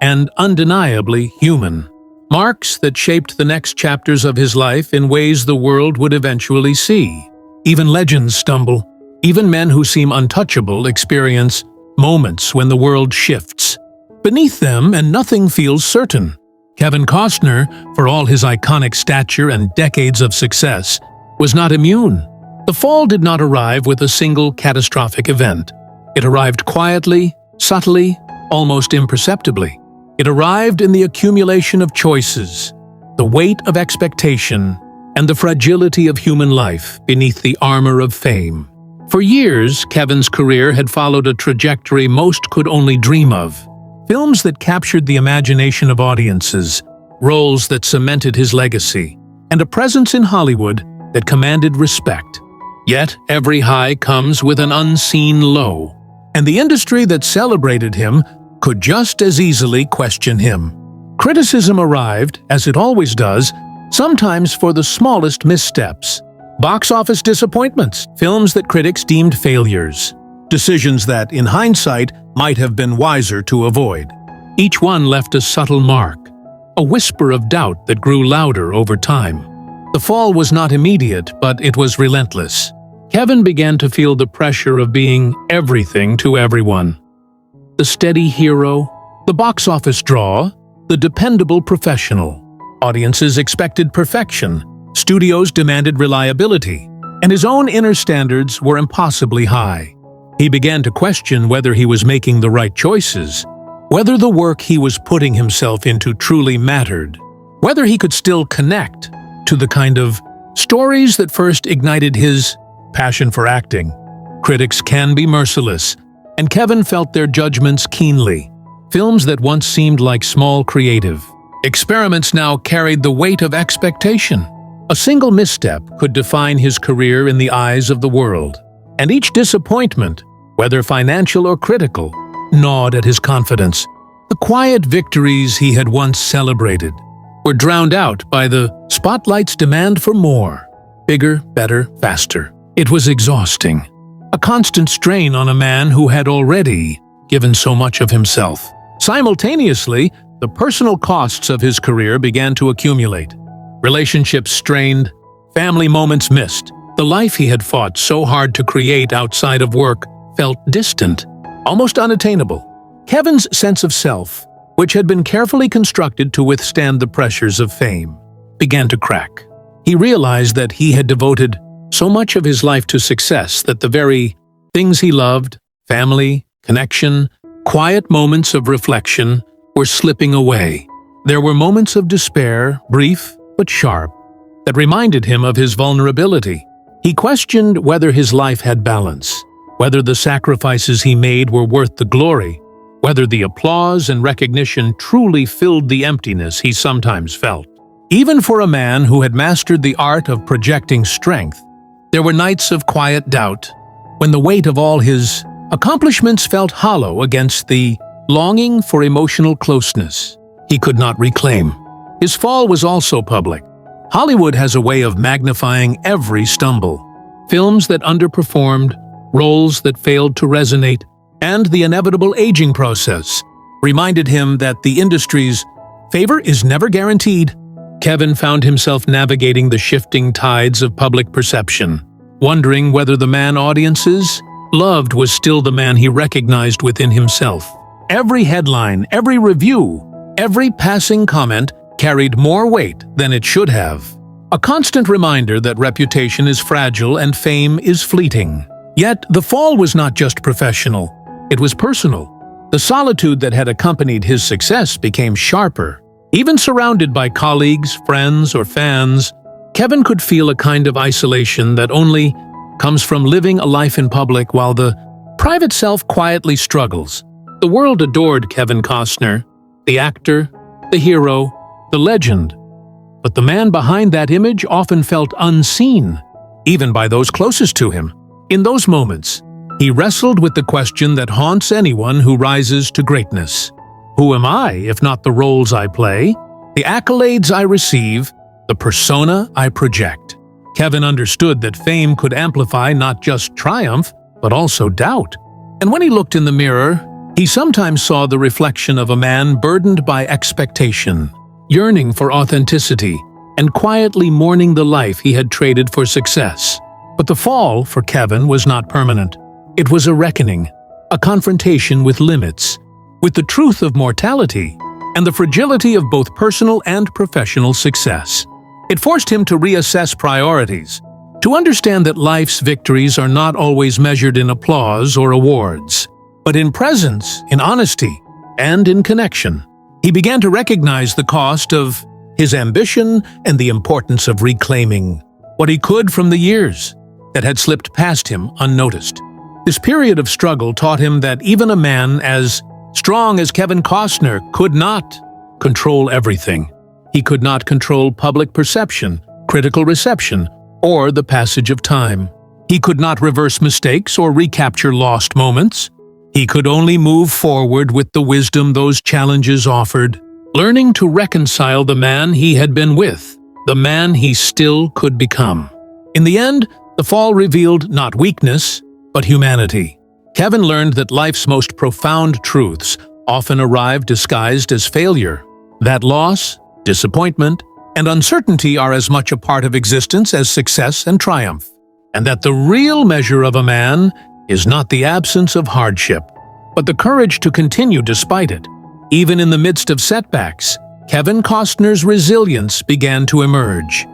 and undeniably human. Marks that shaped the next chapters of his life in ways the world would eventually see. Even legends stumble. Even men who seem untouchable experience moments when the world shifts. Beneath them, and nothing feels certain. Kevin Costner, for all his iconic stature and decades of success, was not immune. The fall did not arrive with a single catastrophic event. It arrived quietly, subtly, almost imperceptibly. It arrived in the accumulation of choices, the weight of expectation, and the fragility of human life beneath the armor of fame. For years, Kevin's career had followed a trajectory most could only dream of. Films that captured the imagination of audiences, roles that cemented his legacy, and a presence in Hollywood that commanded respect. Yet, every high comes with an unseen low, and the industry that celebrated him could just as easily question him. Criticism arrived, as it always does, sometimes for the smallest missteps. Box office disappointments, films that critics deemed failures, decisions that, in hindsight, might have been wiser to avoid. Each one left a subtle mark, a whisper of doubt that grew louder over time. The fall was not immediate, but it was relentless. Kevin began to feel the pressure of being everything to everyone. The steady hero, the box office draw, the dependable professional. Audiences expected perfection, studios demanded reliability, and his own inner standards were impossibly high. He began to question whether he was making the right choices, whether the work he was putting himself into truly mattered, whether he could still connect to the kind of stories that first ignited his passion for acting. Critics can be merciless, and Kevin felt their judgments keenly. Films that once seemed like small creative experiments now carried the weight of expectation. A single misstep could define his career in the eyes of the world, and each disappointment, whether financial or critical, gnawed at his confidence. The quiet victories he had once celebrated were drowned out by the spotlight's demand for more, bigger, better, faster. It was exhausting, a constant strain on a man who had already given so much of himself. Simultaneously, the personal costs of his career began to accumulate. Relationships strained, family moments missed. The life he had fought so hard to create outside of work felt distant, almost unattainable. Kevin's sense of self, which had been carefully constructed to withstand the pressures of fame, began to crack. He realized that he had devoted so much of his life to success that the very things he loved, family, connection, quiet moments of reflection, were slipping away. There were moments of despair, brief but sharp, that reminded him of his vulnerability. He questioned whether his life had balance, whether the sacrifices he made were worth the glory, whether the applause and recognition truly filled the emptiness he sometimes felt. Even for a man who had mastered the art of projecting strength, there were nights of quiet doubt, when the weight of all his accomplishments felt hollow against the longing for emotional closeness he could not reclaim. His fall was also public. Hollywood has a way of magnifying every stumble. Films that underperformed, roles that failed to resonate, and the inevitable aging process reminded him that the industry's favor is never guaranteed. Kevin found himself navigating the shifting tides of public perception, wondering whether the man audiences loved was still the man he recognized within himself. Every headline, every review, every passing comment carried more weight than it should have. A constant reminder that reputation is fragile and fame is fleeting. Yet, the fall was not just professional, it was personal. The solitude that had accompanied his success became sharper. Even surrounded by colleagues, friends, or fans, Kevin could feel a kind of isolation that only comes from living a life in public while the private self quietly struggles. The world adored Kevin Costner, the actor, the hero, the legend. But the man behind that image often felt unseen, even by those closest to him. In those moments, he wrestled with the question that haunts anyone who rises to greatness. Who am I, if not the roles I play, the accolades I receive, the persona I project? Kevin understood that fame could amplify not just triumph, but also doubt. And when he looked in the mirror, he sometimes saw the reflection of a man burdened by expectation, yearning for authenticity, and quietly mourning the life he had traded for success. But the fall, for Kevin, was not permanent. It was a reckoning, a confrontation with limits, with the truth of mortality, and the fragility of both personal and professional success. It forced him to reassess priorities, to understand that life's victories are not always measured in applause or awards, but in presence, in honesty, and in connection. He began to recognize the cost of his ambition and the importance of reclaiming what he could from the years that had slipped past him unnoticed. This period of struggle taught him that even a man as strong as Kevin Costner could not control everything. He could not control public perception, critical reception, or the passage of time. He could not reverse mistakes or recapture lost moments. He could only move forward with the wisdom those challenges offered, learning to reconcile the man he had been with, the man he still could become. In the end, the fall revealed not weakness, but humanity. Kevin learned that life's most profound truths often arrive disguised as failure, that loss, disappointment, and uncertainty are as much a part of existence as success and triumph, and that the real measure of a man is not the absence of hardship, but the courage to continue despite it. Even in the midst of setbacks, Kevin Costner's resilience began to emerge.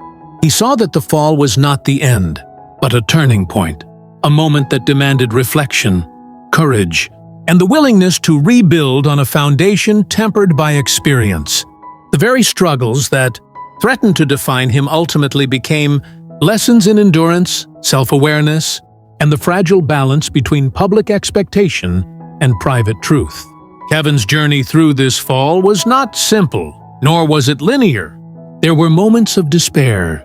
He saw that the fall was not the end, but a turning point, a moment that demanded reflection, courage, and the willingness to rebuild on a foundation tempered by experience. The very struggles that threatened to define him ultimately became lessons in endurance, self-awareness, and the fragile balance between public expectation and private truth. Kevin's journey through this fall was not simple, nor was it linear. There were moments of despair,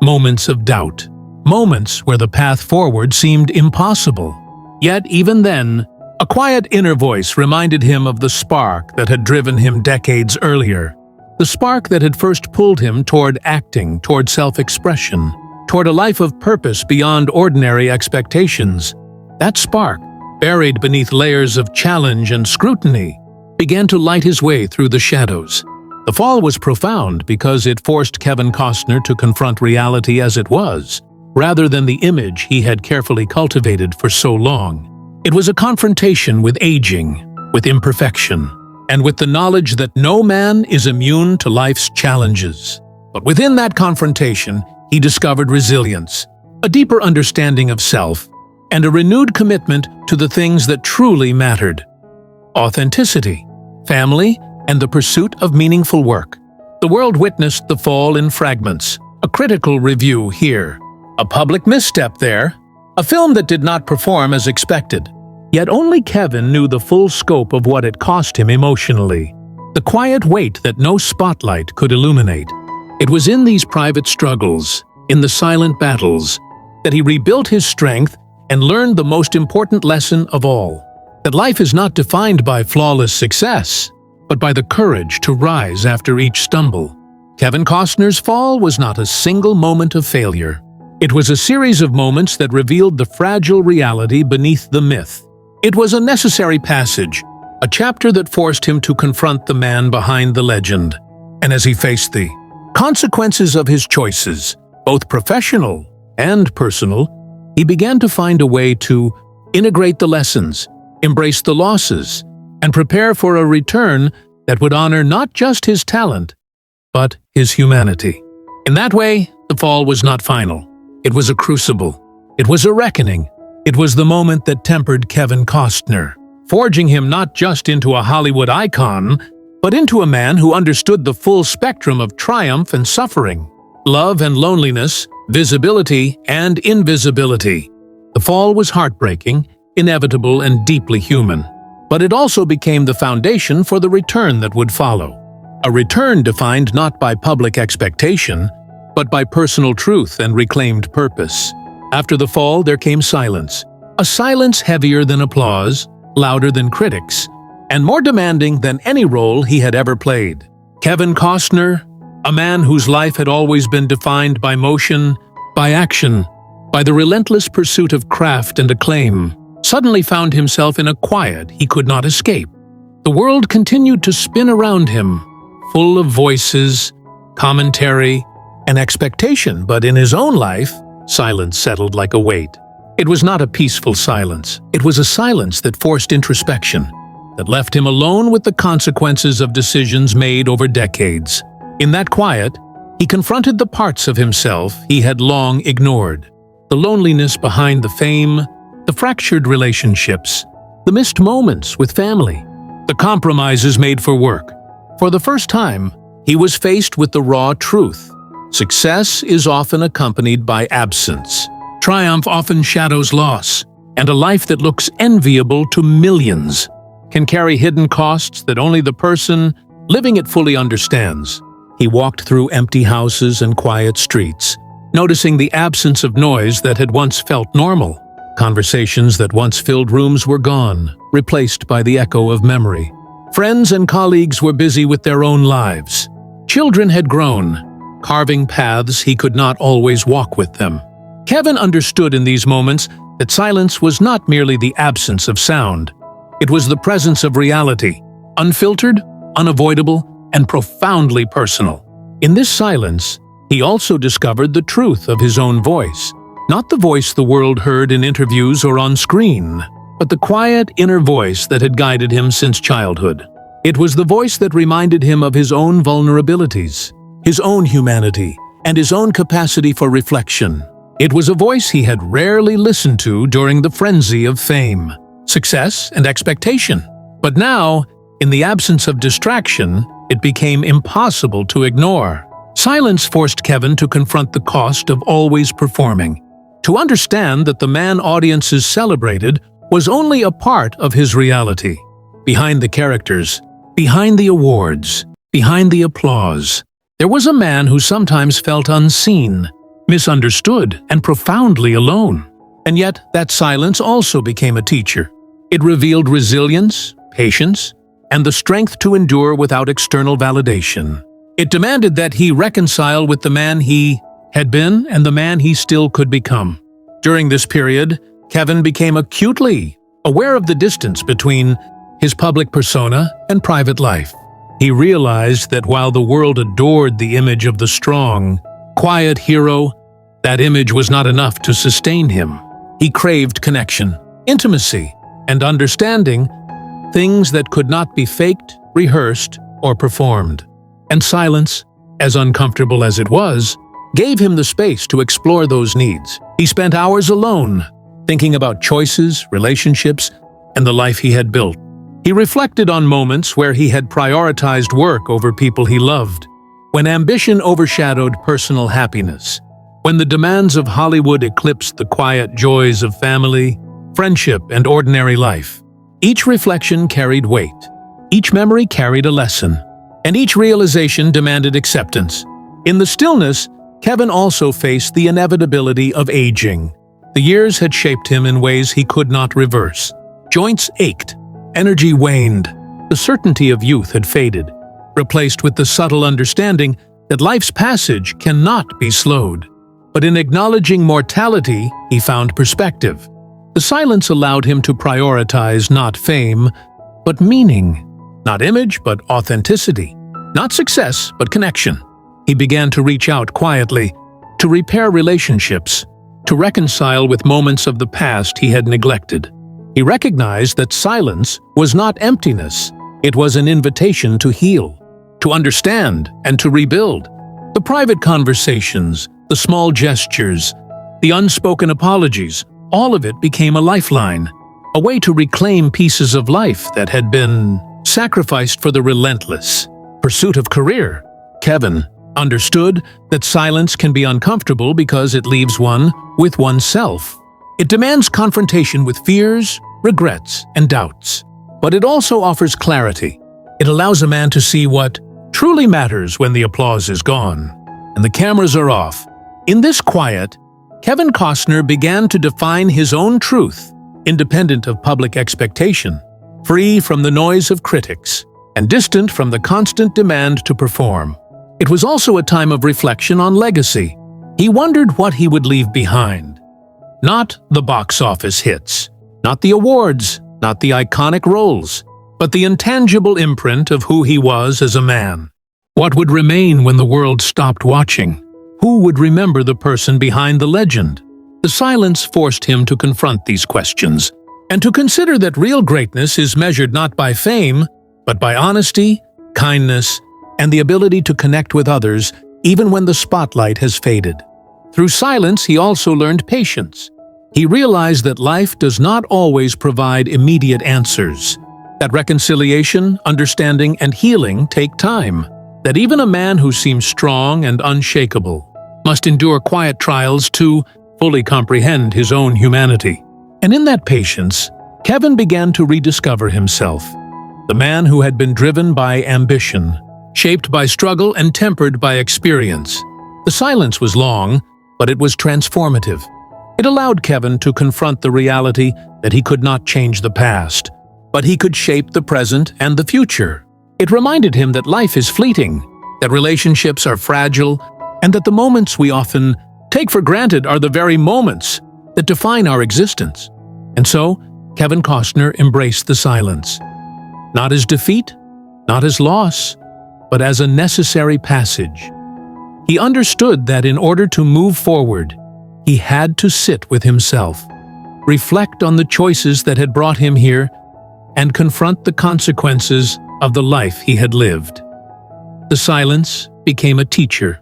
moments of doubt, moments where the path forward seemed impossible. Yet even then, a quiet inner voice reminded him of the spark that had driven him decades earlier. The spark that had first pulled him toward acting, toward self-expression, toward a life of purpose beyond ordinary expectations. That spark, buried beneath layers of challenge and scrutiny, began to light his way through the shadows. The fall was profound because it forced Kevin Costner to confront reality as it was, rather than the image he had carefully cultivated for so long. It was a confrontation with aging, with imperfection, and with the knowledge that no man is immune to life's challenges. But within that confrontation, he discovered resilience, a deeper understanding of self, and a renewed commitment to the things that truly mattered: authenticity, family, and the pursuit of meaningful work. The world witnessed the fall in fragments. A critical review here: A public misstep there, a film that did not perform as expected. Yet only Kevin knew the full scope of what it cost him emotionally, the quiet weight that no spotlight could illuminate. It was in these private struggles, in the silent battles, that he rebuilt his strength and learned the most important lesson of all, that life is not defined by flawless success, but by the courage to rise after each stumble. Kevin Costner's fall was not a single moment of failure. It was a series of moments that revealed the fragile reality beneath the myth. It was a necessary passage, a chapter that forced him to confront the man behind the legend. And as he faced the consequences of his choices, both professional and personal, he began to find a way to integrate the lessons, embrace the losses, and prepare for a return that would honor not just his talent, but his humanity. In that way, the fall was not final. It was a crucible. It was a reckoning. It was the moment that tempered Kevin Costner, forging him not just into a Hollywood icon, but into a man who understood the full spectrum of triumph and suffering, love and loneliness, visibility and invisibility. The fall was heartbreaking, inevitable, and deeply human. But it also became the foundation for the return that would follow. A return defined not by public expectation, but by personal truth and reclaimed purpose. After the fall, there came silence. A silence heavier than applause, louder than critics, and more demanding than any role he had ever played. Kevin Costner, a man whose life had always been defined by motion, by action, by the relentless pursuit of craft and acclaim, suddenly found himself in a quiet he could not escape. The world continued to spin around him, full of voices, commentary, and expectation, but in his own life, silence settled like a weight. It was not a peaceful silence. It was a silence that forced introspection, that left him alone with the consequences of decisions made over decades. In that quiet, he confronted the parts of himself he had long ignored. The loneliness behind the fame, the fractured relationships, the missed moments with family, the compromises made for work. For the first time, he was faced with the raw truth. Success is often accompanied by absence. Triumph often shadows loss, and a life that looks enviable to millions can carry hidden costs that only the person living it fully understands. He walked through empty houses and quiet streets, noticing the absence of noise that had once felt normal. Conversations that once filled rooms were gone, replaced by the echo of memory. Friends and colleagues were busy with their own lives. Children had grown, carving paths he could not always walk with them. Kevin understood in these moments that silence was not merely the absence of sound. It was the presence of reality, unfiltered, unavoidable, and profoundly personal. In this silence, he also discovered the truth of his own voice. Not the voice the world heard in interviews or on screen, but the quiet inner voice that had guided him since childhood. It was the voice that reminded him of his own vulnerabilities, his own humanity, and his own capacity for reflection. It was a voice he had rarely listened to during the frenzy of fame, success, and expectation. But now, in the absence of distraction, it became impossible to ignore. Silence forced Kevin to confront the cost of always performing, to understand that the man audiences celebrated was only a part of his reality. Behind the characters, behind the awards, behind the applause, there was a man who sometimes felt unseen, misunderstood, and profoundly alone. And yet, that silence also became a teacher. It revealed resilience, patience, and the strength to endure without external validation. It demanded that he reconcile with the man he had been and the man he still could become. During this period, Kevin became acutely aware of the distance between his public persona and private life. He realized that while the world adored the image of the strong, quiet hero, that image was not enough to sustain him. He craved connection, intimacy, and understanding, things that could not be faked, rehearsed, or performed. And silence, as uncomfortable as it was, gave him the space to explore those needs. He spent hours alone, thinking about choices, relationships, and the life he had built. He reflected on moments where he had prioritized work over people he loved, when ambition overshadowed personal happiness, when the demands of Hollywood eclipsed the quiet joys of family, friendship, and ordinary life. Each reflection carried weight, each memory carried a lesson, and each realization demanded acceptance. In the stillness, Kevin also faced the inevitability of aging. The years had shaped him in ways he could not reverse. Joints ached, energy waned, the certainty of youth had faded, replaced with the subtle understanding that life's passage cannot be slowed. But in acknowledging mortality, he found perspective. The silence allowed him to prioritize not fame, but meaning, not image, but authenticity, not success, but connection. He began to reach out quietly, to repair relationships, to reconcile with moments of the past he had neglected. He recognized that silence was not emptiness, it was an invitation to heal, to understand, and to rebuild. The private conversations, the small gestures, the unspoken apologies, all of it became a lifeline, a way to reclaim pieces of life that had been sacrificed for the relentless pursuit of career. Kevin understood that silence can be uncomfortable because it leaves one with oneself. It demands confrontation with fears, regrets, and doubts. But it also offers clarity. It allows a man to see what truly matters when the applause is gone and the cameras are off. In this quiet, Kevin Costner began to define his own truth, independent of public expectation, free from the noise of critics, and distant from the constant demand to perform. It was also a time of reflection on legacy. He wondered what he would leave behind. Not the box office hits, not the awards, not the iconic roles, but the intangible imprint of who he was as a man. What would remain when the world stopped watching? Who would remember the person behind the legend? The silence forced him to confront these questions, and to consider that real greatness is measured not by fame, but by honesty, kindness, and the ability to connect with others even when the spotlight has faded. Through silence, he also learned patience. He realized that life does not always provide immediate answers, that reconciliation, understanding, and healing take time, that even a man who seems strong and unshakable must endure quiet trials to fully comprehend his own humanity. And in that patience, Kevin began to rediscover himself, the man who had been driven by ambition, shaped by struggle and tempered by experience. The silence was long, but it was transformative. It allowed Kevin to confront the reality that he could not change the past, but he could shape the present and the future. It reminded him that life is fleeting, that relationships are fragile, and that the moments we often take for granted are the very moments that define our existence. And so, Kevin Costner embraced the silence, not as defeat, not as loss, but as a necessary passage. He understood that in order to move forward, he had to sit with himself, reflect on the choices that had brought him here, and confront the consequences of the life he had lived. The silence became a teacher,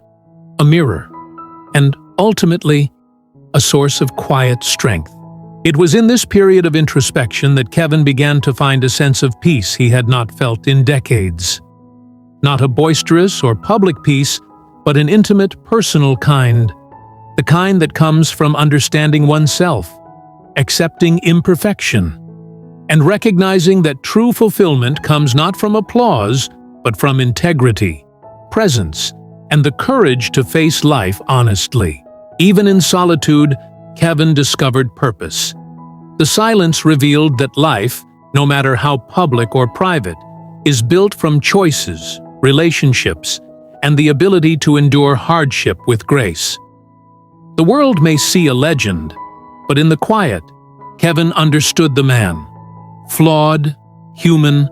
a mirror, and ultimately, a source of quiet strength. It was in this period of introspection that Kevin began to find a sense of peace he had not felt in decades. Not a boisterous or public peace, but an intimate, personal kind, the kind that comes from understanding oneself, accepting imperfection, and recognizing that true fulfillment comes not from applause, but from integrity, presence, and the courage to face life honestly. Even in solitude, Kevin discovered purpose. The silence revealed that life, no matter how public or private, is built from choices, relationships, and the ability to endure hardship with grace. The world may see a legend, but in the quiet, Kevin understood the man, flawed, human,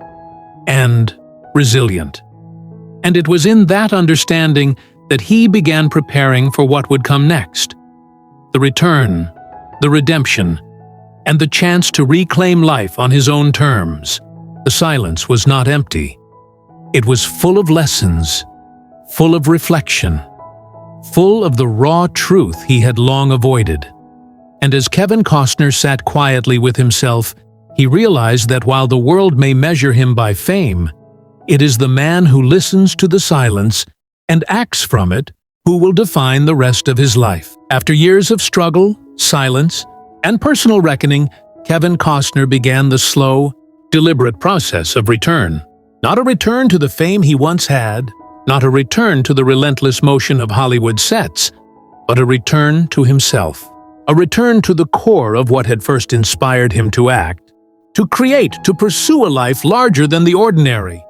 and resilient. And it was in that understanding that he began preparing for what would come next. The return, the redemption, and the chance to reclaim life on his own terms. The silence was not empty. It was full of lessons, full of reflection, full of the raw truth he had long avoided. And as Kevin Costner sat quietly with himself, he realized that while the world may measure him by fame, it is the man who listens to the silence and acts from it who will define the rest of his life. After years of struggle, silence, and personal reckoning, Kevin Costner began the slow, deliberate process of return. Not a return to the fame he once had, not a return to the relentless motion of Hollywood sets, but a return to himself. A return to the core of what had first inspired him to act, to create, to pursue a life larger than the ordinary.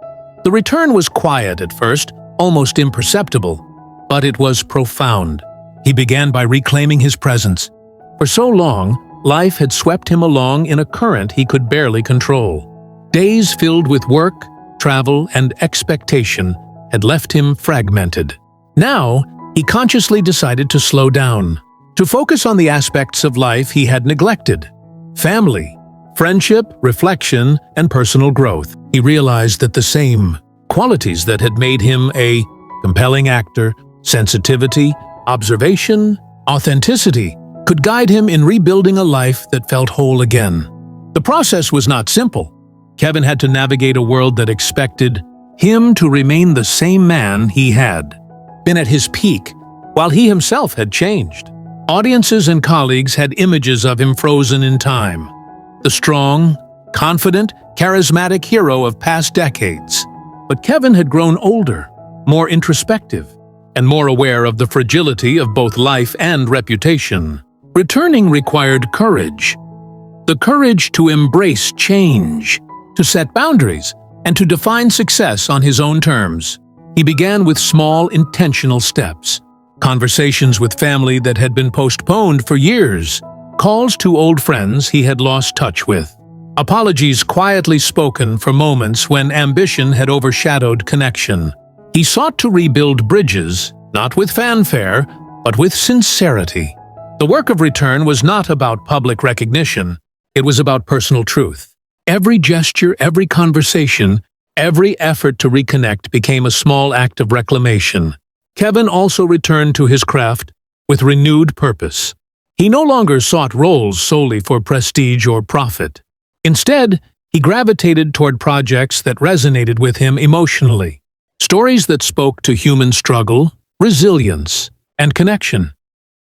The return was quiet at first, almost imperceptible, but it was profound. He began by reclaiming his presence. For so long, life had swept him along in a current he could barely control. Days filled with work, travel, and expectation had left him fragmented. Now, he consciously decided to slow down, to focus on the aspects of life he had neglected: family, friendship, reflection, and personal growth. He realized that the same qualities that had made him a compelling actor, sensitivity, observation, authenticity, could guide him in rebuilding a life that felt whole again. The process was not simple. Kevin had to navigate a world that expected him to remain the same man he had been at his peak, while he himself had changed. Audiences and colleagues had images of him frozen in time, the strong, confident, charismatic hero of past decades. But Kevin had grown older, more introspective, and more aware of the fragility of both life and reputation. Returning required courage. The courage to embrace change, to set boundaries, and to define success on his own terms. He began with small, intentional steps. Conversations with family that had been postponed for years. Calls to old friends he had lost touch with. Apologies quietly spoken for moments when ambition had overshadowed connection. He sought to rebuild bridges, not with fanfare, but with sincerity. The work of return was not about public recognition. It was about personal truth. Every gesture, every conversation, every effort to reconnect became a small act of reclamation. Kevin also returned to his craft with renewed purpose. He no longer sought roles solely for prestige or profit. Instead, he gravitated toward projects that resonated with him emotionally. Stories that spoke to human struggle, resilience, and connection.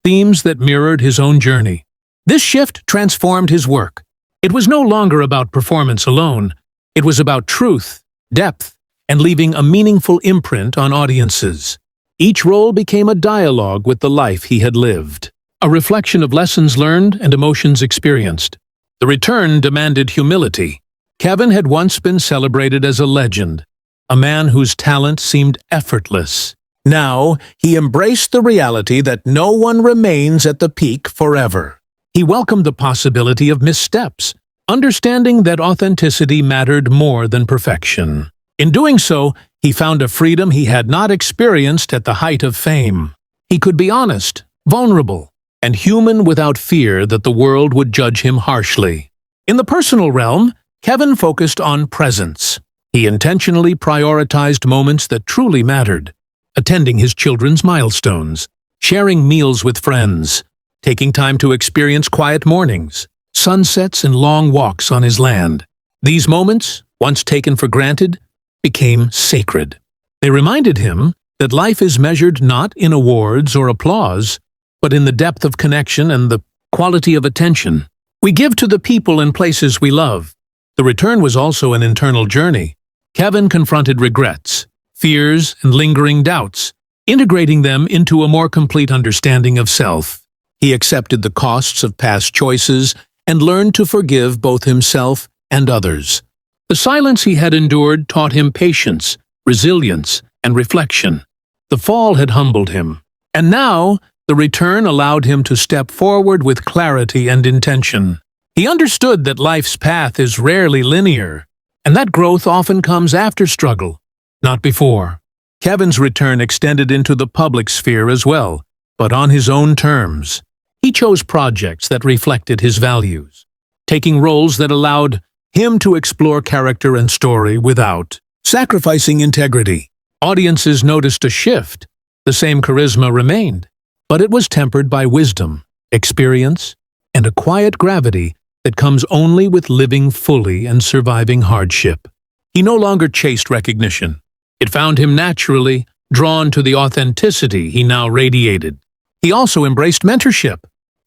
Themes that mirrored his own journey. This shift transformed his work. It was no longer about performance alone. It was about truth, depth, and leaving a meaningful imprint on audiences. Each role became a dialogue with the life he had lived, a reflection of lessons learned and emotions experienced. The return demanded humility. Kevin had once been celebrated as a legend, a man whose talent seemed effortless. Now, he embraced the reality that no one remains at the peak forever. He welcomed the possibility of missteps, understanding that authenticity mattered more than perfection. In doing so, he found a freedom he had not experienced at the height of fame. He could be honest, vulnerable, and human without fear that the world would judge him harshly. In the personal realm, Kevin focused on presence. He intentionally prioritized moments that truly mattered, attending his children's milestones, sharing meals with friends, taking time to experience quiet mornings, sunsets, and long walks on his land. These moments, once taken for granted, became sacred. They reminded him that life is measured not in awards or applause, but in the depth of connection and the quality of attention we give to the people and places we love. The return was also an internal journey. Kevin confronted regrets, fears, and lingering doubts, integrating them into a more complete understanding of self. He accepted the costs of past choices and learned to forgive both himself and others. The silence he had endured taught him patience, resilience, and reflection. The fall had humbled him, and now the return allowed him to step forward with clarity and intention. He understood that life's path is rarely linear, and that growth often comes after struggle, not before. Kevin's return extended into the public sphere as well, but on his own terms. He chose projects that reflected his values, taking roles that allowed him to explore character and story without sacrificing integrity. Audiences noticed a shift. The same charisma remained, but it was tempered by wisdom, experience, and a quiet gravity that comes only with living fully and surviving hardship. He no longer chased recognition. It found him naturally, drawn to the authenticity he now radiated. He also embraced mentorship,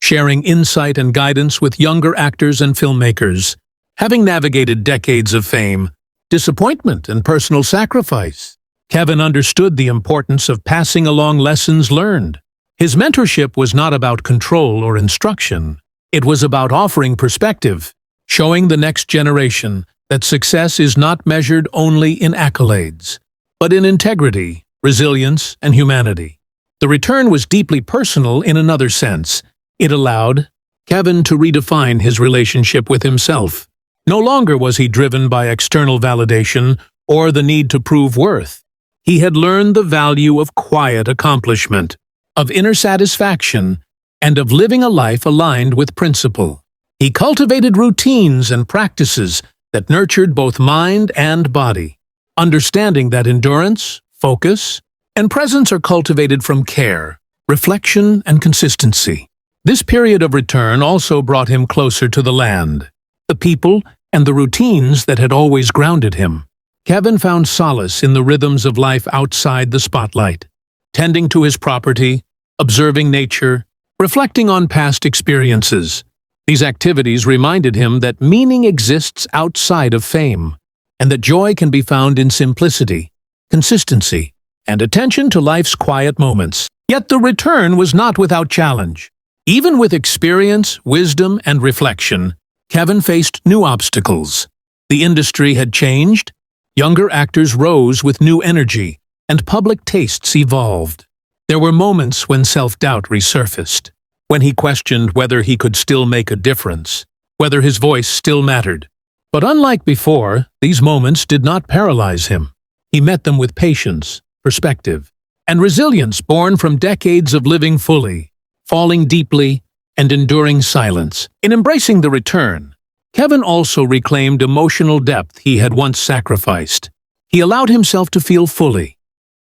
sharing insight and guidance with younger actors and filmmakers. Having navigated decades of fame, disappointment, and personal sacrifice, Kevin understood the importance of passing along lessons learned. His mentorship was not about control or instruction. It was about offering perspective, showing the next generation that success is not measured only in accolades, but in integrity, resilience, and humanity. The return was deeply personal in another sense. It allowed Kevin to redefine his relationship with himself. No longer was he driven by external validation or the need to prove worth. He had learned the value of quiet accomplishment, of inner satisfaction, and of living a life aligned with principle. He cultivated routines and practices that nurtured both mind and body, understanding that endurance, focus, and presence are cultivated from care, reflection, and consistency. This period of return also brought him closer to the land, the people, and the routines that had always grounded him. Kevin found solace in the rhythms of life outside the spotlight, tending to his property, observing nature, reflecting on past experiences. These activities reminded him that meaning exists outside of fame, and that joy can be found in simplicity, consistency, and attention to life's quiet moments. Yet the return was not without challenge. Even with experience, wisdom, and reflection, Kevin faced new obstacles. The industry had changed, younger actors rose with new energy, and public tastes evolved. There were moments when self-doubt resurfaced, when he questioned whether he could still make a difference, whether his voice still mattered. But unlike before, these moments did not paralyze him. He met them with patience, perspective, and resilience born from decades of living fully, falling deeply, and enduring silence. In embracing the return, Kevin also reclaimed emotional depth he had once sacrificed. He allowed himself to feel fully: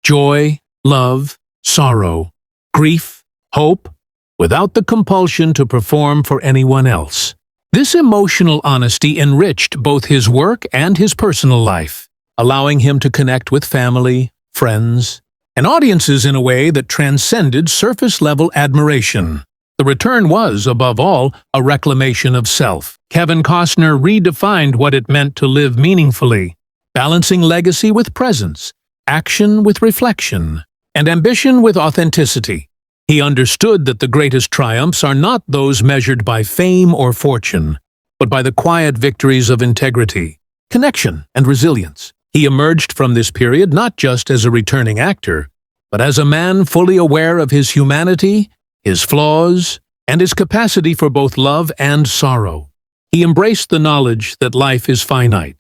joy, love, sorrow, grief, hope, without the compulsion to perform for anyone else. This emotional honesty enriched both his work and his personal life, allowing him to connect with family, friends, and audiences in a way that transcended surface-level admiration. The return was, above all, a reclamation of self. Kevin Costner redefined what it meant to live meaningfully, balancing legacy with presence, action with reflection, and ambition with authenticity. He understood that the greatest triumphs are not those measured by fame or fortune, but by the quiet victories of integrity, connection, and resilience. He emerged from this period not just as a returning actor, but as a man fully aware of his humanity, his flaws, and his capacity for both love and sorrow. He embraced the knowledge that life is finite,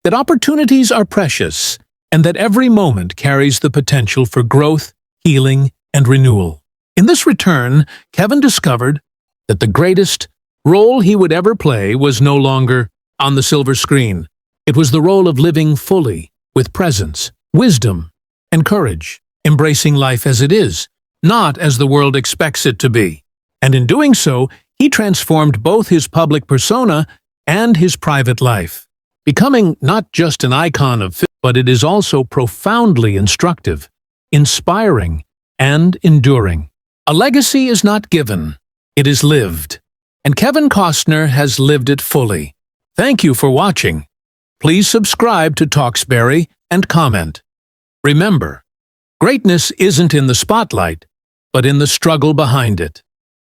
that opportunities are precious, and that every moment carries the potential for growth, healing, and renewal. In this return, Kevin discovered that the greatest role he would ever play was no longer on the silver screen. It was the role of living fully, with presence, wisdom, and courage, embracing life as it is, not as the world expects it to be. And in doing so, he transformed both his public persona and his private life, becoming not just an icon of film, but it is also profoundly instructive, inspiring, and enduring. A legacy is not given, it is lived. And Kevin Costner has lived it fully. Thank you for watching. Please subscribe to Talksberry and comment. Remember, greatness isn't in the spotlight, but in the struggle behind it.